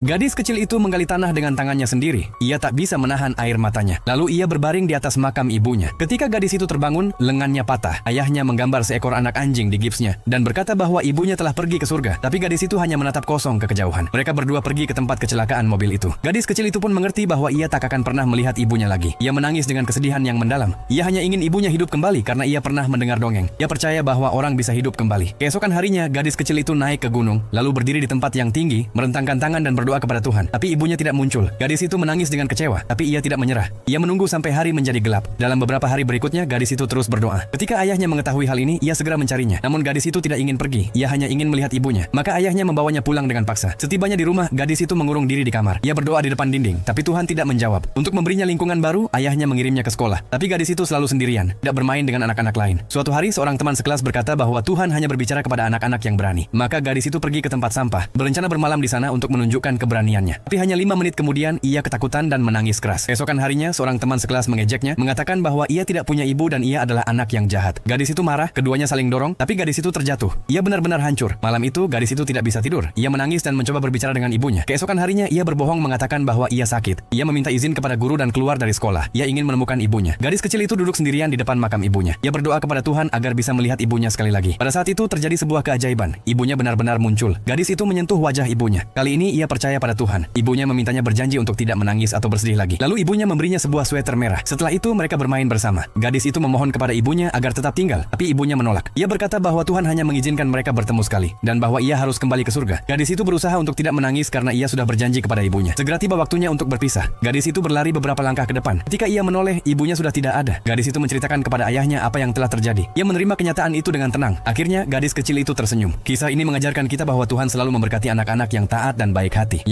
Gadis kecil itu menggali tanah dengan tangannya sendiri. Ia tak bisa menahan air matanya. Lalu ia berbaring di atas makam ibunya. Ketika gadis itu terbangun, lengannya patah. Ayahnya menggambar seekor anak anjing di gipsnya dan berkata bahwa ibunya telah pergi ke surga. Tapi gadis itu hanya menatap kosong ke kejauhan. Mereka berdua pergi ke tempat kecelakaan mobil itu. Gadis kecil itu pun mengerti bahwa ia tak akan pernah melihat ibunya lagi. Ia menangis dengan kesedihan yang mendalam. Ia hanya ingin ibunya hidup kembali karena ia pernah mendengar dongeng. Ia percaya bahwa orang bisa hidup kembali. Keesokan harinya, gadis kecil itu naik ke gunung, lalu berdiri di tempat yang tinggi, merentangkan tangan dan berdoa kepada Tuhan. Tapi ibunya tidak muncul. Gadis itu menangis dengan kecewa, tapi ia tidak menyerah. Ia menunggu sampai hari menjadi gelap. Dalam beberapa hari berikutnya, gadis itu terus berdoa. Ketika ayahnya mengetahui hal ini, ia segera mencarinya. Namun gadis itu tidak ingin pergi. Ia hanya ingin melihat ibunya. Maka ayahnya membawanya pulang dengan paksa. Setibanya di rumah, gadis itu mengurung diri di kamar. Ia berdoa di depan dinding, tapi Tuhan tidak menjawab. Untuk memberinya lingkungan baru, ayahnya mengirimnya ke sekolah. Tapi gadis itu selalu sendirian, tidak bermain dengan anak-anak lain. Suatu hari, seorang teman sekelas berkata bahwa Tuhan hanya berbicara kepada anak-anak yang berani. Maka gadis itu pergi ke tempat sampah, berencana bermalam di sana untuk menunjukkan keberaniannya. Tapi hanya 5 menit kemudian, ia ketakutan dan menangis keras. Esokan harinya, seorang teman sekelas mengejeknya, mengatakan bahwa ia tidak punya ibu dan ia adalah anak yang jahat. Gadis itu marah, keduanya saling dorong, tapi gadis itu terjatuh. Ia benar-benar hancur. Malam itu, gadis itu tidak bisa tidur. Ia menangis dan mencoba berbicara dengan ibunya. Keesokan harinya, ia berbohong mengatakan bahwa ia sakit. Ia meminta izin kepada guru dan keluar dari sekolah. Ia ingin menemukan ibunya. Gadis kecil itu duduk sendirian di depan makam ibunya. Ia berdoa kepada Tuhan agar bisa melihat ibunya sekali lagi. Pada saat itu terjadi sebuah keajaiban. Ibunya benar-benar muncul. Gadis itu menyentuh wajah ibunya. Kali ini ia percaya pada Tuhan. Ibunya memintanya berjanji untuk tidak menangis atau bersedih lagi. Lalu ibunya memberinya sebuah sweater merah. Setelah itu mereka bermain bersama. Gadis itu memohon kepada ibunya agar tetap tinggal, tapi ibunya menolak. Ia berkata bahwa Tuhan hanya mengizinkan mereka bertemu sekali dan bahwa ia harus kembali ke surga. Gadis itu berusaha untuk tidak menangis karena ia sudah berjanji kepada ibunya. Segera tiba waktunya untuk berpisah. Gadis itu berlari beberapa langkah ke depan. Ketika ia menoleh, ibunya sudah tidak ada. Gadis itu menceritakan kepada ayahnya apa yang telah terjadi. Ia menerima kenyataan itu dengan tenang. Akhirnya gadis kecil itu tersenyum. Kisah ini mengajarkan kita bahwa Tuhan selalu memberkati anak-anak yang taat dan baik hati.